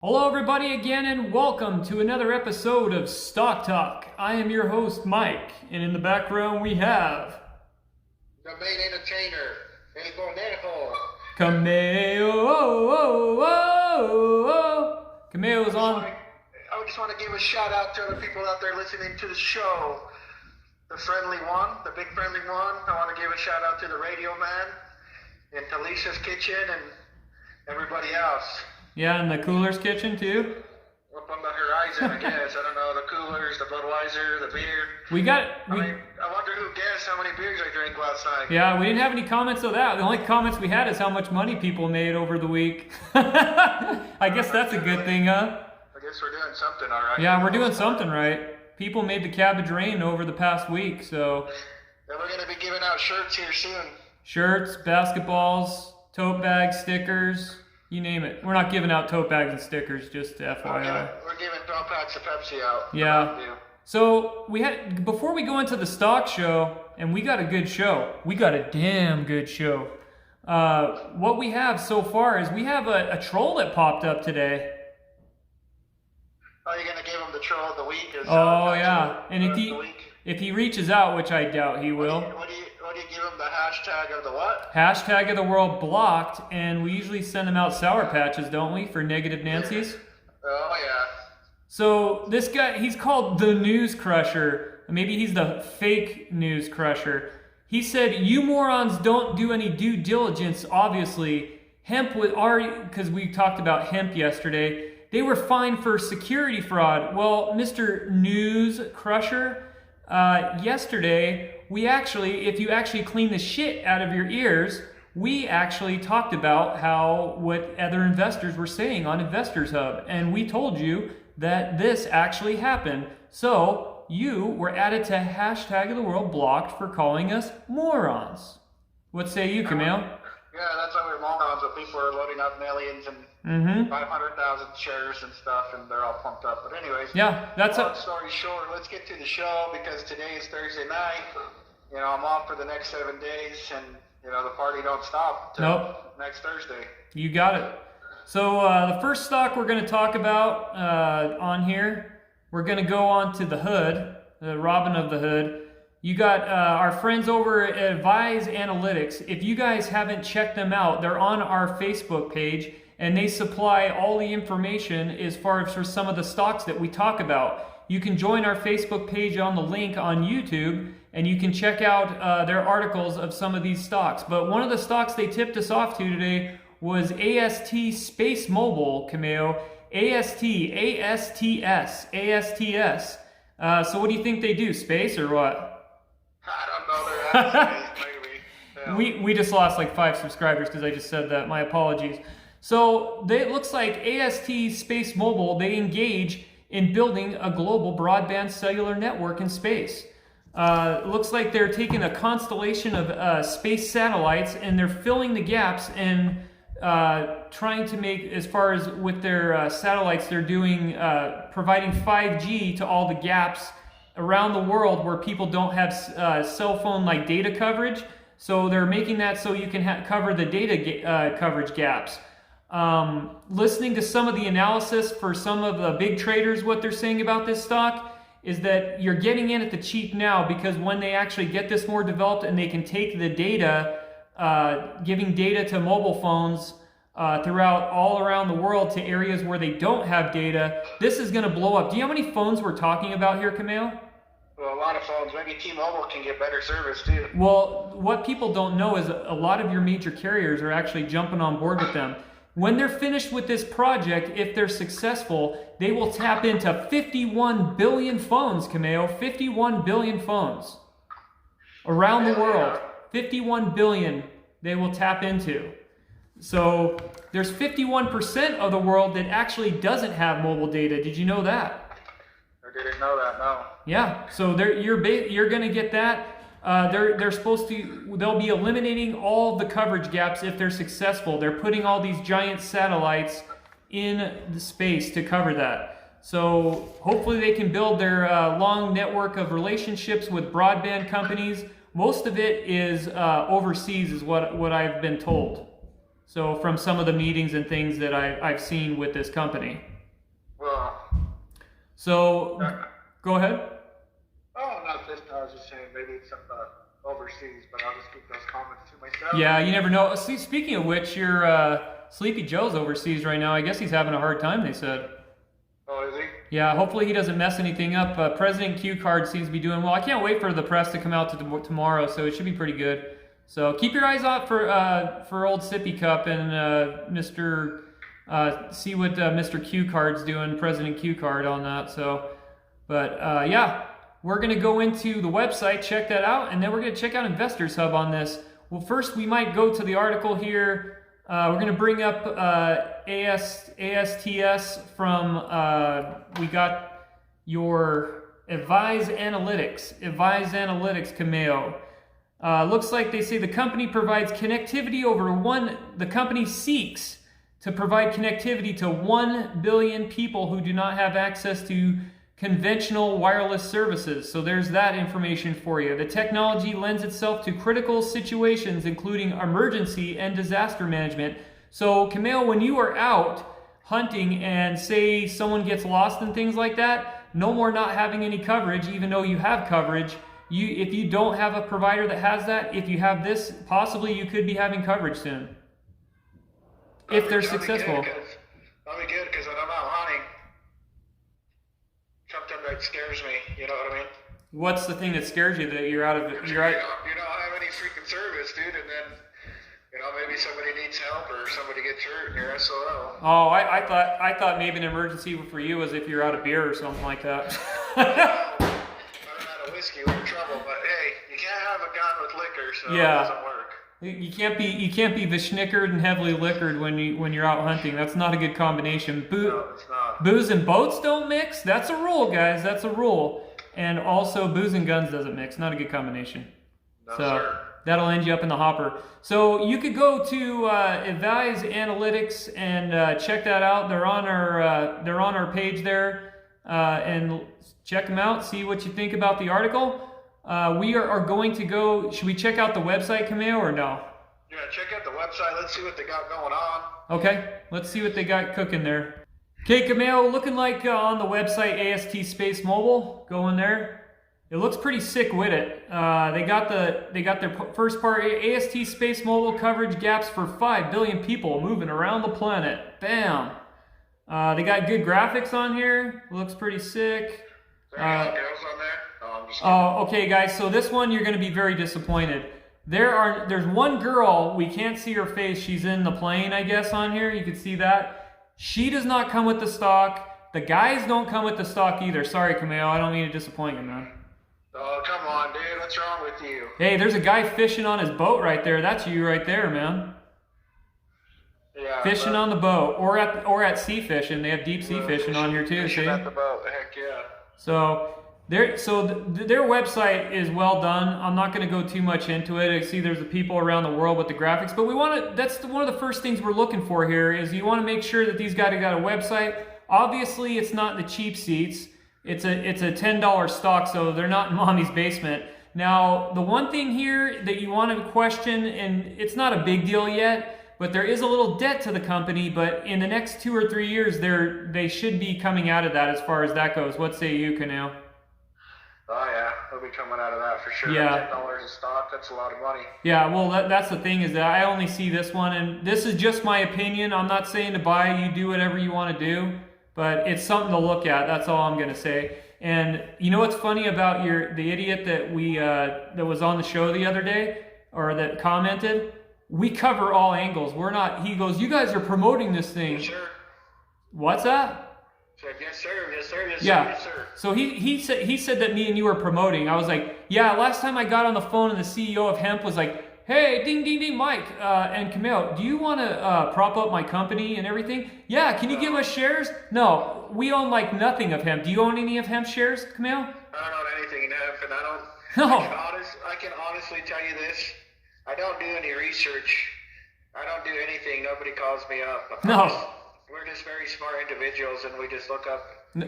Hello everybody again and welcome to another episode of Stock Talk. I am your host Mike, and in the background we have the main entertainer, El Conejo. Cameo's on. I just want to give a shout out to the people out there listening to the show. The friendly one, the big friendly one. I want to give a shout out to the radio man, and Talisha's kitchen, and everybody else. Yeah, and the Cooler's kitchen too. Up on the horizon, I guess. I don't know, the Coolers, the Budweiser, the beer. I wonder who guessed how many beers I drank last night. Yeah, we didn't have any comments of that. The only comments we had is how much money people made over the week. I guess that's a good thing, huh? I guess we're doing something all right. Yeah, we're doing something right. People made the cabbage rain over the past week, so. And we're going to be giving out shirts here soon. Shirts, basketballs, tote bags, stickers. You name it. We're not giving out tote bags and stickers, just FYI. We're giving 12 packs of Pepsi out. Yeah. So before we go into the stock show, and we got a good show. We got a damn good show. What we have so far is we have a troll that popped up today. Oh, you're gonna give him the troll of the week? Oh yeah, and if he reaches out, which I doubt he will. What do you give him the hashtag of the what? Hashtag of the world blocked, and we usually send them out Sour Patches, don't we, for negative Nancy's? Oh yeah. So this guy, he's called the News Crusher. Maybe he's the fake News Crusher. He said, "You morons don't do any due diligence, obviously. Hemp would already," because we talked about hemp yesterday, "they were fined for security fraud." Well, Mr. News Crusher, yesterday, if you actually clean the shit out of your ears, we actually talked about what other investors were saying on Investors Hub. And we told you that this actually happened. So you were added to hashtag of the world blocked for calling us morons. What say you, Camille? Yeah, that's why we're morons, but people are loading up millions and 500,000 shares and stuff, and they're all pumped up. But anyways, yeah, long story short, let's get to the show, because today is Thursday night. You know, I'm off for the next 7 days, and you know, the party don't stop till next Thursday. You got it. So the first stock we're going to talk about on here, we're going to go on to the Hood, the Robin of the Hood. You got our friends over at Advise Analytics. If you guys haven't checked them out, they're on our Facebook page, and they supply all the information as far as for some of the stocks that we talk about. You can join our Facebook page on the link on YouTube, and you can check out their articles of some of these stocks. But one of the stocks they tipped us off to today was AST Space Mobile, Cameo. ASTS. So what do you think they do, space or what? I don't know, they're maybe. Yeah. We just lost like 5 subscribers because I just said that. My apologies. So it looks like AST Space Mobile, they engage in building a global broadband cellular network in space. It looks like they're taking a constellation of space satellites, and they're filling the gaps and trying to make, as far as with their satellites, they're doing providing 5G to all the gaps around the world where people don't have cell phone like data coverage. So they're making that so you can cover the data coverage gaps. Listening to some of the analysis for some of the big traders, what they're saying about this stock is that you're getting in at the cheap now, because when they actually get this more developed and they can take the data, giving data to mobile phones throughout all around the world to areas where they don't have data, this is going to blow up. Do you know how many phones we're talking about here, Camille? Well, a lot of phones. Maybe T-Mobile can get better service too. Well, what people don't know is a lot of your major carriers are actually jumping on board with them. When they're finished with this project, if they're successful, they will tap into 51 billion phones, Cameo. 51 billion phones around the world. 51 billion they will tap into. So there's 51% of the world that actually doesn't have mobile data. Did you know that? I didn't know that, no. Yeah, so you're going to get that. They'll be eliminating all the coverage gaps if they're successful. They're putting all these giant satellites in the space to cover that. So hopefully they can build their long network of relationships with broadband companies. Most of it is overseas is what I've been told. So from some of the meetings and things that I've seen with this company. Well, So, go ahead. oh, not this. I was just saying maybe some overseas, but I'll just keep those comments to myself. Yeah, you never know. See, speaking of which, your Sleepy Joe's overseas right now. I guess he's having a hard time, they said. Oh, is he? Yeah, hopefully he doesn't mess anything up. President Q Card seems to be doing well. I can't wait for the press to come out tomorrow, so it should be pretty good. So keep your eyes out for old Sippy Cup and Mr. See what Mr. Q Card's doing, President Q Card on that. So, but yeah, we're gonna go into the website, check that out, and then we're gonna check out Investors Hub on this. Well, first we might go to the article here. We're going to bring up ASTS from, we got your Advise Analytics Cameo. Looks like they say the company provides connectivity the company seeks to provide connectivity to 1 billion people who do not have access to conventional wireless services. So there's that information for you. The technology lends itself to critical situations, including emergency and disaster management. So Camille, when you are out hunting and say someone gets lost and things like that, no more not having any coverage, even though you have coverage. If you don't have a provider that has that, if you have this, possibly you could be having coverage soon. If they're successful. That'll be good, because when I'm out hunting, something that scares me, you know what I mean? What's the thing that scares you that you're out of it? You don't have any freaking service, dude, and then, maybe somebody needs help or somebody gets hurt and you're SOL. Oh, I thought maybe an emergency for you was if you're out of beer or something like that. Well, if I'm out of whiskey, we're in trouble, but hey, you can't have a gun with liquor, so it doesn't work. You can't be vishnickered and heavily liquored when you're out hunting. That's not a good combination. No, it's not. Booze and boats don't mix. That's a rule, guys. That's a rule. And also, booze and guns doesn't mix. Not a good combination. No, so sir. that'll end you up in the hopper. So you could go to Advise Analytics and check that out. They're on our page there, and check them out. See what you think about the article. We are going to go. Should we check out the website, Camille, or no? Yeah, check out the website. Let's see what they got going on. Okay, let's see what they got cooking there. Okay, Camille, looking like on the website AST Space Mobile. Go in there. It looks pretty sick with it. They got their first part. AST Space Mobile coverage gaps for 5 billion people moving around the planet. Bam. They got good graphics on here. Looks pretty sick. There any girls on there? Okay, guys. So this one you're going to be very disappointed. There's one girl, we can't see her face. She's in the plane, I guess, on here. You can see that. She does not come with the stock. The guys don't come with the stock either. Sorry, Camille. I don't mean to disappoint you, man. Oh, come on, dude. What's wrong with you? Hey, there's a guy fishing on his boat right there. That's you right there, man. Yeah. Fishing on the boat, or at sea fishing. They have deep sea fishing on here too. Fishing See? at the boat. Heck yeah. So their website is well done. I'm not going to go too much into it. I see there's the people around the world with the graphics, but we want to. That's one of the first things we're looking for here. Is you want to make sure that these guys got a website. Obviously, it's not the cheap seats. It's a $10 stock, so they're not in mommy's basement. Now, the one thing here that you want to question, and it's not a big deal yet, but there is a little debt to the company, but in the next 2 or 3 years, they should be coming out of that as far as that goes. What say you, Canal? Oh yeah, they'll be coming out of that for sure. Yeah. $10 a stock, that's a lot of money. Yeah, well, that's the thing is that I only see this one, and this is just my opinion. I'm not saying to buy. You do whatever you want to do, but it's something to look at. That's all I'm going to say. And you know what's funny about the idiot that was on the show the other day, or that commented? We cover all angles. We're not. He goes, "You guys are promoting this thing." Yes, sir. What's that? Said, yes, sir. Yes, sir. Yes, Yeah. sir. Yes, sir. So he said that me and you were promoting. I was like, yeah. Last time I got on the phone and the CEO of Hemp was like, hey, ding, ding, ding, Mike and Camille, do you want to prop up my company and everything? Yeah. Can you give us shares? No, we own like nothing of Hemp. Do you own any of Hemp shares, Camille? I don't own anything in Hemp, and I don't. No. I can honestly tell you this. I don't do any research. I don't do anything. Nobody calls me up. No. We're just very smart individuals, and we just look up.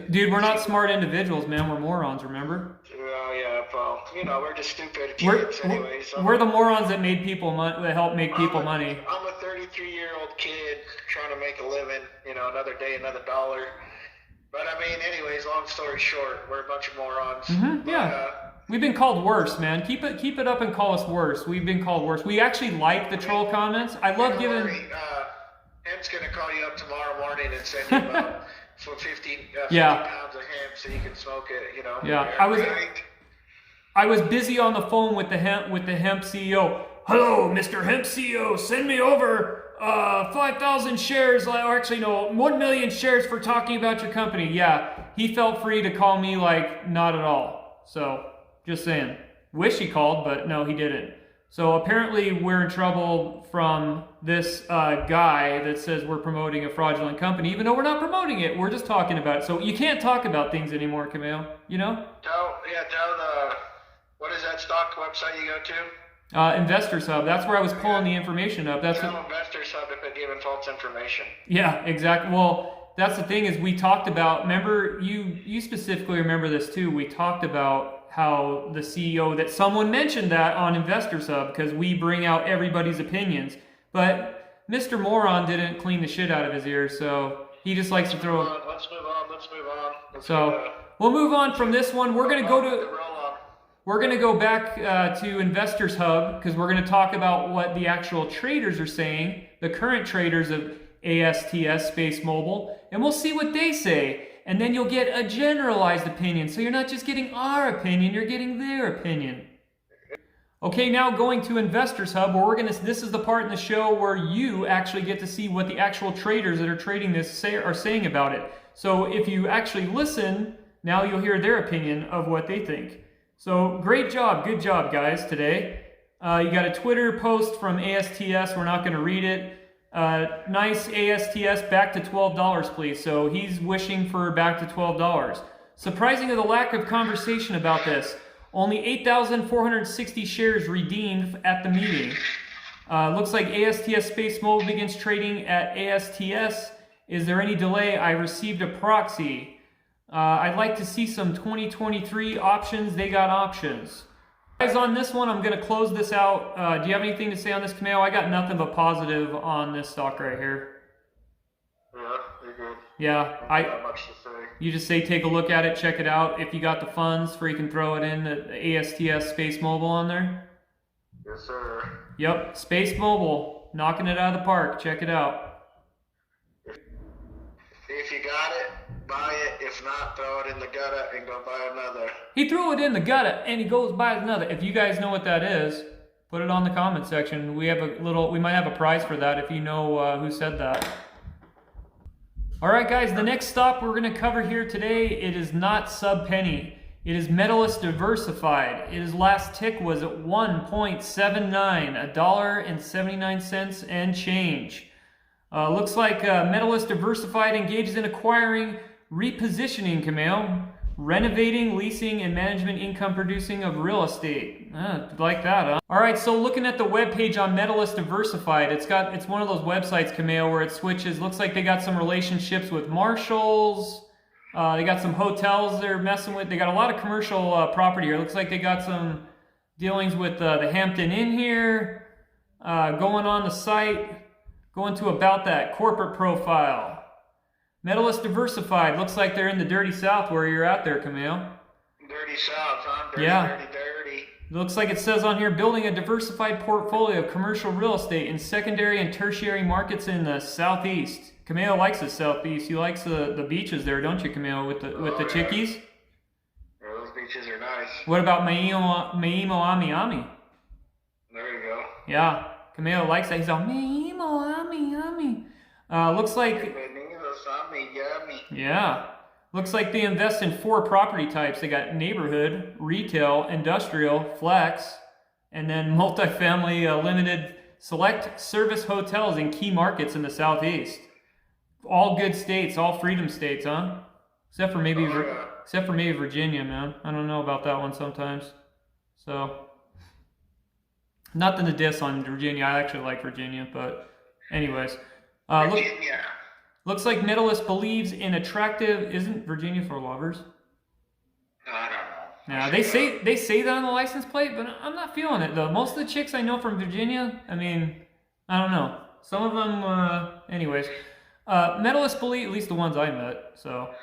Dude, we're not smart individuals, man. We're morons, remember? Well, yeah, well, we're just stupid kids anyway. So we're the morons that made people that help make people money. I'm a 33-year-old kid trying to make a living, another day, another dollar. But I mean, anyways, long story short, we're a bunch of morons. Yeah. We've been called worse, man. Keep it up and call us worse. We've been called worse. We actually like the troll comments. I love giving. Hemp's gonna call you up tomorrow morning and send you about for 50 pounds of hemp so you can smoke it. You know. Yeah, I was busy on the phone with the hemp CEO. Hello, Mr. Hemp CEO. Send me over 5,000 shares, or actually no, 1 million shares for talking about your company. Yeah, he felt free to call me like not at all. So just saying. Wish he called, but no, he didn't. So apparently we're in trouble from this guy that says we're promoting a fraudulent company, even though we're not promoting it. We're just talking about it. So you can't talk about things anymore, Camille. You know? Tell the, what is that stock website you go to? Investors Hub. That's where I was pulling the information up. That's Tell Investors Hub if they're giving false information. Yeah, exactly. Well, that's the thing is we talked about, remember, you specifically remember this too, we talked about how the CEO, that someone mentioned that on Investors Hub because we bring out everybody's opinions. But Mr. Moron didn't clean the shit out of his ears, so he just likes to throw... Let's move on. So we'll move on from this one. We're going to go back to Investors Hub because we're going to talk about what the actual traders are saying, the current traders of ASTS Space Mobile, and we'll see what they say. And then you'll get a generalized opinion. So you're not just getting our opinion, you're getting their opinion. Okay, now going to Investors Hub, where this is the part in the show where you actually get to see what the actual traders that are trading this are saying about it. So if you actually listen, now you'll hear their opinion of what they think. So great job, good job guys today. You got a Twitter post from ASTS, we're not going to read it. Nice ASTS, back to $12 please. So he's wishing for back to $12. Surprising of the lack of conversation about this. Only 8,460 shares redeemed at the meeting. Looks like ASTS Space Mobile begins trading at ASTS. Is there any delay? I received a proxy. I'd like to see some 2023 options. They got options. Guys, on this one, I'm going to close this out. Do you have anything to say on this, Camille? I got nothing but positive on this stock right here. Yeah, you're good. Yeah, not much to say. You just say take a look at it, check it out. If you got the funds, freaking throw it in the ASTS Space Mobile on there. Yes, sir. Yep, Space Mobile, knocking it out of the park. Check it out. If you got it, buy it. If not, throw it in the gutter and go buy another. He threw it in the gutter and he goes buy another. If you guys know what that is, put it on the comment section. We might have a prize for that if you know who said that. All right, guys, the next stop we're going to cover here today, it is not sub-penny. It is Medalist Diversified. His last tick was at 1.79, $1.79 and change. Looks like Medalist Diversified engages in acquiring, repositioning, Camille, renovating, leasing, and management income producing of real estate. Like that, huh? All right, so looking at the webpage on Medalist Diversified, it's one of those websites, Camille, where it switches. Looks like they got some relationships with Marshalls. They got some hotels they're messing with. They got a lot of commercial property here. Looks like they got some dealings with the Hampton Inn here. Going on the site. Going to about that corporate profile. Medalist Diversified. Looks like they're in the dirty south where you're at there, Camille. Dirty south, huh? Dirty, yeah. Dirty. Looks like it says on here, building a diversified portfolio of commercial real estate in secondary and tertiary markets in the southeast. Camille likes the southeast. You likes the beaches there, don't you, Camille, with the chickies? Yeah, those beaches are nice. What about Maimo-Ami-Ami? There you go. Yeah. Camille likes that. He's all, Maimo-Ami-Ami. Looks like... Yeah. Looks like they invest in 4 property types. They got neighborhood, retail, industrial, flex, and then multifamily limited select service hotels in key markets in the southeast. All good states, all freedom states, huh? Except for maybe Virginia, man. I don't know about that one sometimes. So, nothing to diss on Virginia. I actually like Virginia, but anyways. Virginia. Looks like Medalist believes in attractive. Isn't Virginia for lovers? I don't know. Yeah, they say that on the license plate, but I'm not feeling it though. Most of the chicks I know from Virginia, I mean, I don't know. Some of them, anyways. Medalist believe, at least the ones I met. So,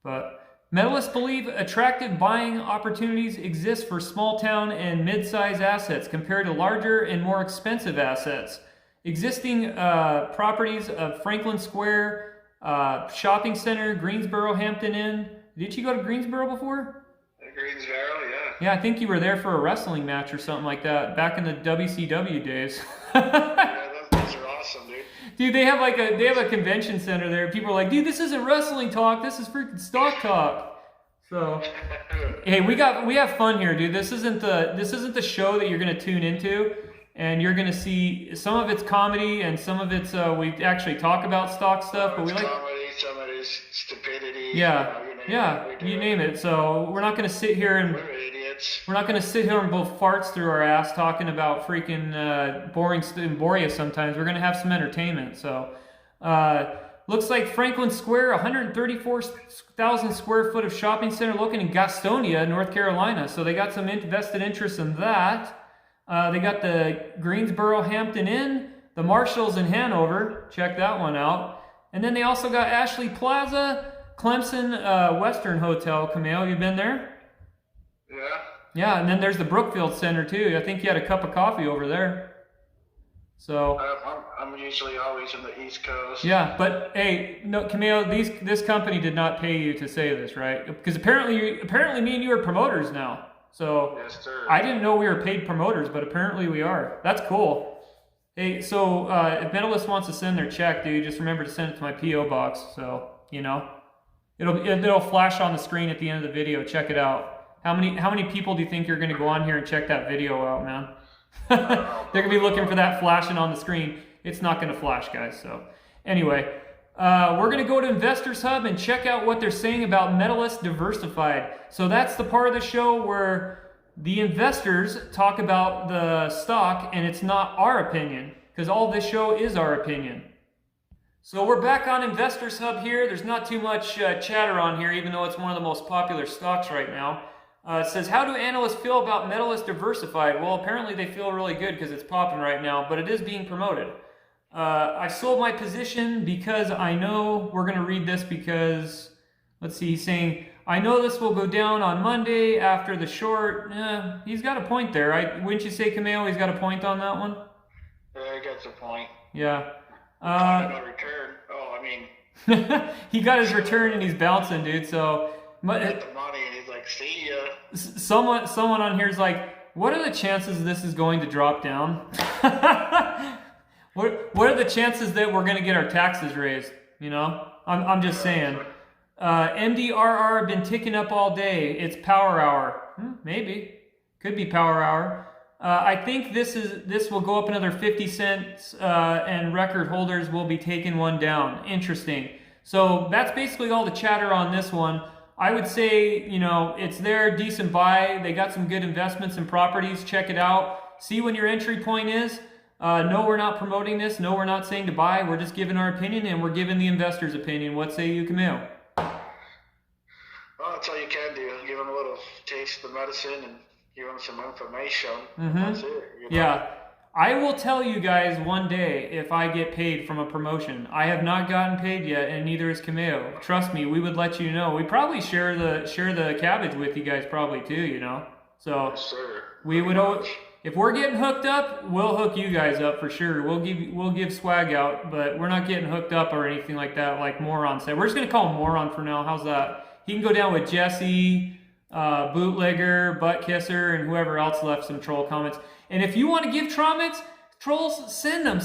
But medalists believe attractive buying opportunities exist for small town and mid-size assets compared to larger and more expensive assets. Existing properties of Franklin Square, Shopping Center, Greensboro, Hampton Inn. Did you go to Greensboro before? Greensboro, yeah. Yeah, I think you were there for a wrestling match or something like that back in the WCW days. Yeah, those are awesome, dude. Dude, they have a convention center there. People are like, dude, this isn't wrestling talk. This is freaking stock talk. So, hey, we have fun here, dude. This isn't the show that you're gonna tune into, and you're gonna see some of it's comedy and some of it's we actually talk about stock stuff, but we like comedy, some of it is stupidity. Yeah, you name it. So we're not gonna sit here and we're idiots. we're not gonna sit here and blow farts through our ass talking about freaking boring and bore you sometimes. We're gonna have some entertainment. So looks like Franklin Square, 134,000 square foot of shopping center located in Gastonia, North Carolina. So they got some vested interest in that. They got the Greensboro Hampton Inn, the Marshalls in Hanover. Check that one out. And then they also got Ashley Plaza, Clemson Western Hotel. Camille, you been there? Yeah. Yeah, and then there's the Brookfield Center too. I think you had a cup of coffee over there. So I'm usually always in the East Coast. yeah, but hey, no, Camille, this company did not pay you to say this, right? Because apparently me and you are promoters now. So Yes, sir. I didn't know we were paid promoters, but apparently we are. That's cool. Hey, so if Medalist wants to send their check, dude, just remember to send it to my P.O. box. So it'll flash on the screen at the end of the video. Check it out. How many people do you think are going to go on here and check that video out, man? They're going to be looking for that flashing on the screen. It's not going to flash, guys. So anyway, we're going to go to Investors Hub and check out what they're saying about Medalist Diversified. So that's the part of the show where the investors talk about the stock, and it's not our opinion, because all this show is our opinion. So we're back on Investors Hub here. There's not too much chatter on here, even though it's one of the most popular stocks right now. It says, how do analysts feel about Medalist Diversified? Well, apparently they feel really good because it's popping right now, but it is being promoted. I sold my position because I know, we're going to read this because, let's see, he's saying, I know this will go down on Monday after the short. He's got a point there. Wouldn't you say, Camille, he's got a point on that one? Yeah, he gets a point. Yeah. No return. Oh, I mean. He got his return and he's bouncing, dude. So. He got the money and he's like, see ya. Someone on here is like, what are the chances this is going to drop down? What are the chances that we're going to get our taxes raised? You know, I'm just saying. MDRR been ticking up all day. It's power hour. Maybe. Could be power hour. I think this will go up another 50 cents and record holders will be taking one down. Interesting. So that's basically all the chatter on this one. I would say, it's there, decent buy. They got some good investments in properties. Check it out. See when your entry point is. No, we're not promoting this. No, we're not saying to buy. We're just giving our opinion, and we're giving the investor's opinion. What say you, Camille? Well, that's all you can do. Give them a little taste of the medicine and give them some information. That's it. Yeah. I will tell you guys one day if I get paid from a promotion. I have not gotten paid yet, and neither is Camille. Trust me, we would let you know. We probably share the cabbage with you guys probably too, So Yes, sir. we would if we're getting hooked up, we'll hook you guys up for sure. We'll give swag out, but we're not getting hooked up or anything like that, like Moron said. We're just gonna call him Moron for now. How's that? He can go down with Jesse, Bootlegger, Butt Kisser, and whoever else left some troll comments. And if you want to give trolls, send them.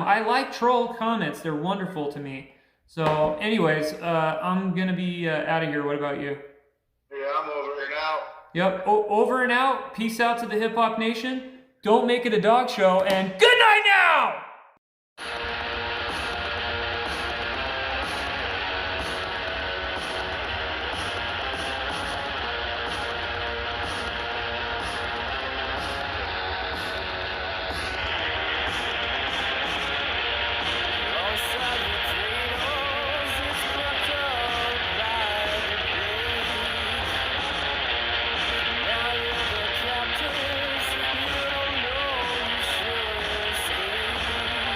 I like troll comments. They're wonderful to me. So anyways, I'm going to be out of here. What about you? Yeah, I'm over and out. Yep, over and out. Peace out to the Hip Hop Nation. Don't make it a dog show. And good night now!